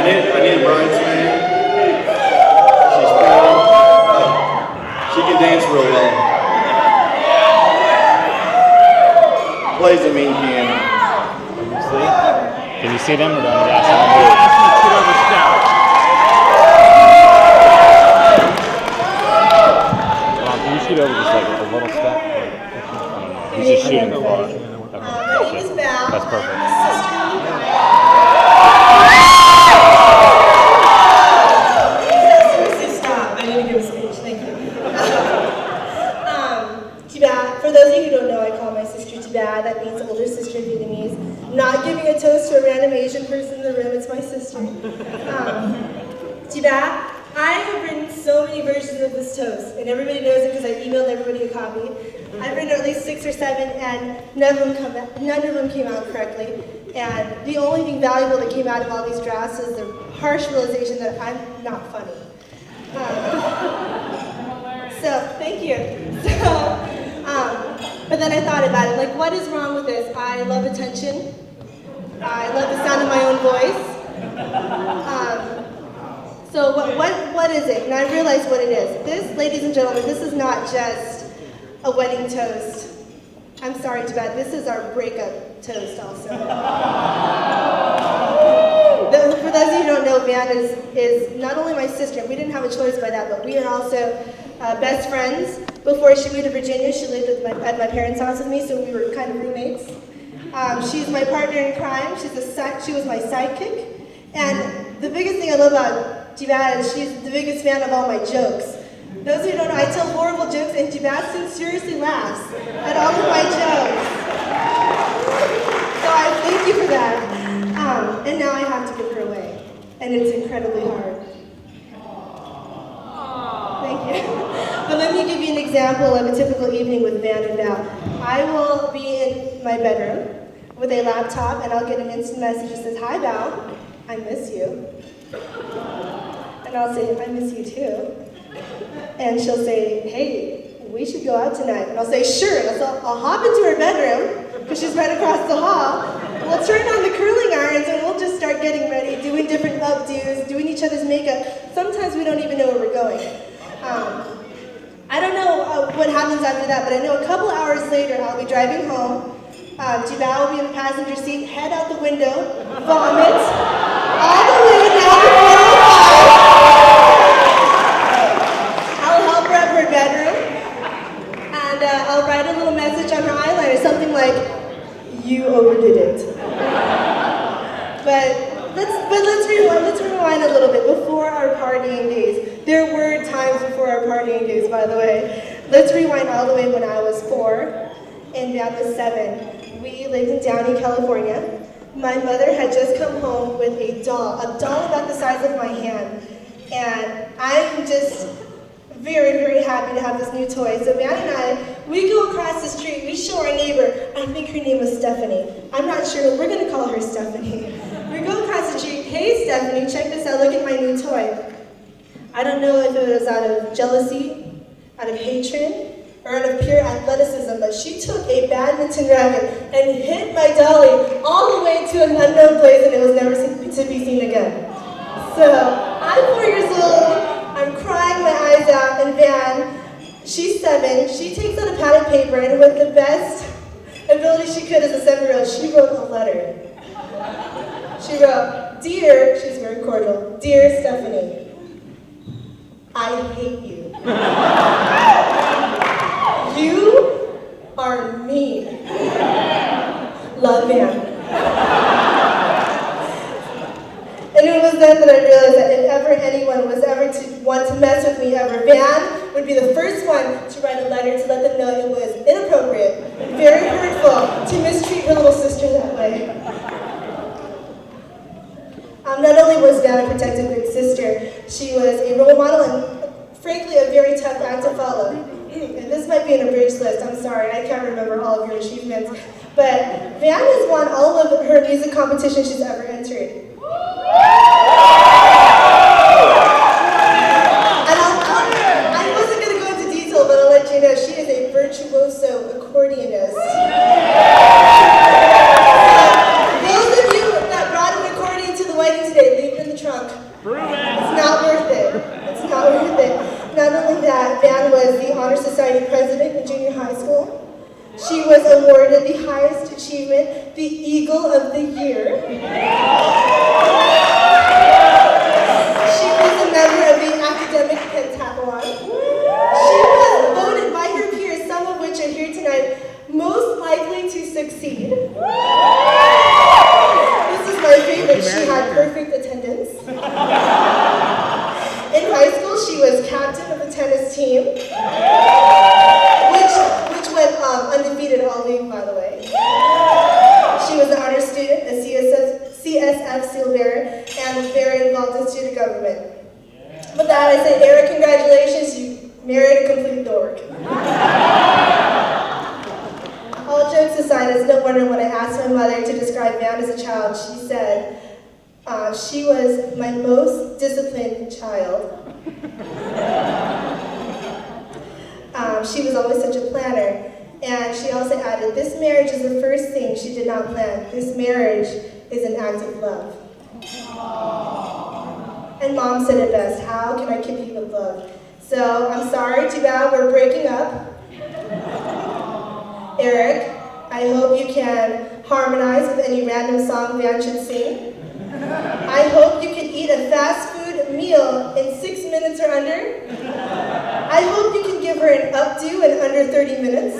I need a bridesmaid. She's pretty. She can dance real well. Plays a mean piano. Can you see them or do I need to ask them? Can you shoot over just like a little step? He's just shooting the bar. Okay. That's perfect. Stop. I need to give a speech. Thank you. Tibet. For those of you who don't know, I call my sister Tibet. That means older sister in Vietnamese. I'm not giving a toast to a random Asian person in the room. It's my sister. Tibet. I have written so many versions of this toast, and everybody knows it because I emailed everybody a copy. I've written at least 6 or 7, and none of them came out correctly. And the only thing valuable that came out of all these drafts is the harsh realization that I'm not funny. So, thank you. But then I thought about it, like, what is wrong with this? I love attention. I love the sound of my own voice. So what is it? And I realized what it is. This, ladies and gentlemen, this is not just a wedding toast. I'm sorry, Tibet, this is our breakup toast also. For those of you who don't know, Van is not only my sister, we didn't have a choice by that, but we are also best friends. Before she moved to Virginia, she lived at my parents' house with me, so we were kind of roommates. She's my partner in crime. She was my sidekick. And the biggest thing I love about Jibat is she's the biggest fan of all my jokes. Those of you who don't know, I tell horrible jokes, and Jibat sincerely laughs at all of my jokes. So I thank you for that. And now I have to give her away. And it's incredibly hard. Thank you. But let me give you an example of a typical evening with Van and Val. I will be in my bedroom with a laptop, and I'll get an instant message that says, "Hi, Val, I miss you." And I'll say, "I miss you too." And she'll say, "Hey, we should go out tonight." And I'll say, "Sure." And so I'll hop into her bedroom, because she's right across the hall. We'll turn on the curling irons, and we'll just start getting ready, doing different updos, doing each other's makeup. Sometimes we don't even know where we're going. I don't know what happens after that, but I know a couple hours later, I'll be driving home. Jibat will be in the passenger seat, head out the window, vomit, all the way down the 405. I'll help her up her bedroom, and I'll write a little message on her eyeliner, something like, "You overdid it." But let's rewind a little bit before our partying days. There were times before our partying days, by the way. Let's rewind all the way when I was 4 and Dad was 7. We lived in Downey, California. My mother had just come home with a doll about the size of my hand. And I'm just very, very happy to have this new toy. So Van and I, we go across the street, we show our neighbor, I think her name was Stephanie. I'm not sure, we're gonna call her Stephanie. We go across the street, "Hey Stephanie, check this out, look at my new toy." I don't know if it was out of jealousy, out of hatred, or out of pure athleticism, but she took a badminton racket and hit my dolly all the way to an unknown place, and it was never to be seen again. So, I'm 4 years old, I'm crying my eyes out, and Van, she's 7, she takes out a pad of paper, and with the best ability she could as a 7-year-old, she wrote a letter. She wrote, "Dear," she's very cordial, "Dear Stephanie, I hate you. You are mean. Love, Van." And it was then that I realized that if ever anyone was ever to want to mess with me ever, Van would be the first one to write a letter to let them know it was inappropriate, very hurtful to mistreat her little sister that way. Not only was Van a protective big sister, she was a role model and frankly a very tough act to follow. And this might be an abridged list, I'm sorry, I can't remember all of your achievements. But Van has won all of her music competitions she's ever entered. And I wasn't going to go into detail, but I'll let you know she is a virtuoso accordionist. Those of you that brought an accordion to the wedding today, leave it in the trunk. It's not worth it. It's not worth it. Not only that, Van was the Honor Society president in junior high school. She was awarded the highest achievement, the Eagle of the Year. She was a member of the academic pentathlon. She was voted by her peers, some of which are here tonight, most likely to succeed. This is my favorite. She had perfect attendance. In high school, she was captain of the tennis team, which went undefeated all league, by the way. She was an honor student, a CSF seal bearer, and was very involved in student government. With that, I say, Eric, congratulations, you married a complete dork. All jokes aside, it's no wonder when I asked my mother to describe Van as a child, she said, she was my most disciplined child. She was always such a planner. And she also added, this marriage is the first thing she did not plan. This marriage is an act of love. And Mom said it best, how can I compete with love? So I'm sorry, too bad we're breaking up. Eric, I hope you can harmonize with any random song Van should sing. I hope you can eat a fast food meal in 6 minutes or under. I hope you can give her an updo in under 30 minutes.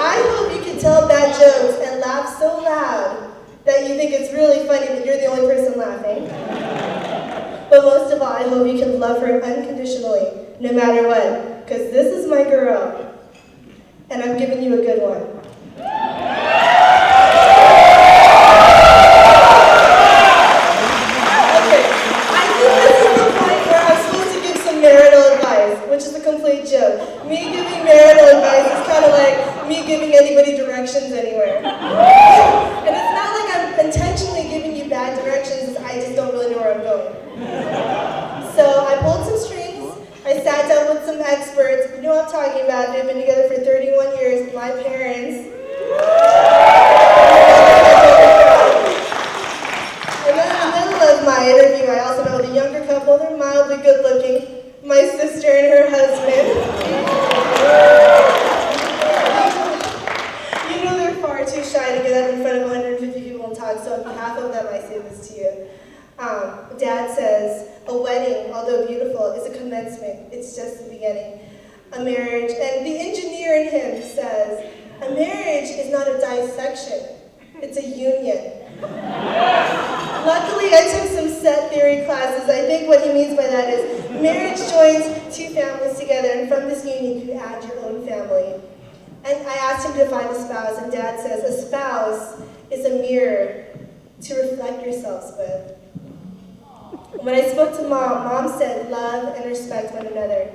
I hope you can tell bad jokes and laugh so loud that you think it's really funny that you're the only person laughing. But most of all, I hope you can love her unconditionally, no matter what, because this is my girl, and I'm giving you a good one. Which is a complete joke. Me giving marital advice is kind of like me giving anybody directions anywhere. And it's not like I'm intentionally giving you bad directions, I just don't really know where I'm going. So I pulled some strings, I sat down with some experts, you know what I'm talking about, they've been together for 31 years, my parents. And then in the middle of my interview, I also know the younger couple, they're mildly good looking. My sister and her husband. You know they're far too shy to get up in front of 150 people and talk, so on behalf of them, I say this to you. Dad says, a wedding, although beautiful, is a commencement. It's just the beginning. A marriage, and the engineer in him says, a marriage is not a dissection, it's a union. Luckily, I took some set theory classes. I think what he means by that is marriage joins two families together, and from this union, you add your own family. And I asked him to define a spouse, and Dad says a spouse is a mirror to reflect yourselves with. When I spoke to Mom said love and respect one another.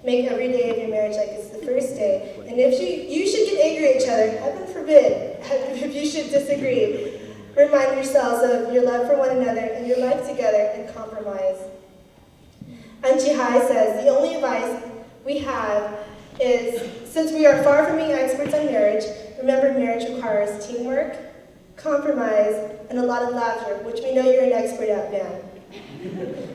Make every day of your marriage like it's the first day. And if you should get angry at each other, heaven forbid, if you should disagree, remind yourselves of your love for one another and your life together and compromise. Auntie Hai says, the only advice we have is, since we are far from being experts on marriage, remember marriage requires teamwork, compromise, and a lot of laughter, which we know you're an expert at, Van.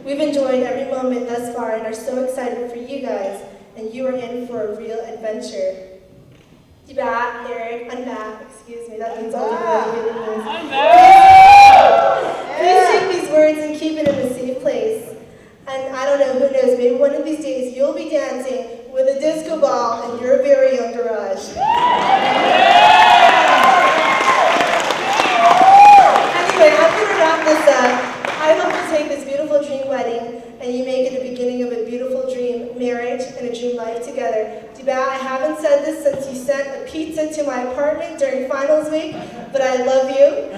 We've enjoyed every moment thus far and are so excited for you guys, and you are in for a real adventure. You back, Eric? I'm back. Excuse me, that means all the really means. I'm back! Please take these words and keep it in a safe place. And I don't know, who knows, maybe one of these days you'll be dancing with a disco ball in your very own garage. Anyway, I'm going to wrap this up. I hope you take this beautiful dream wedding and you make it the beginning of a beautiful dream marriage and a dream life together. Too bad I haven't said this since you sent a pizza to my apartment during finals week, but I love you.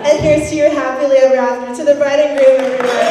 And here's to your happily ever after. To the bride and groom, everyone.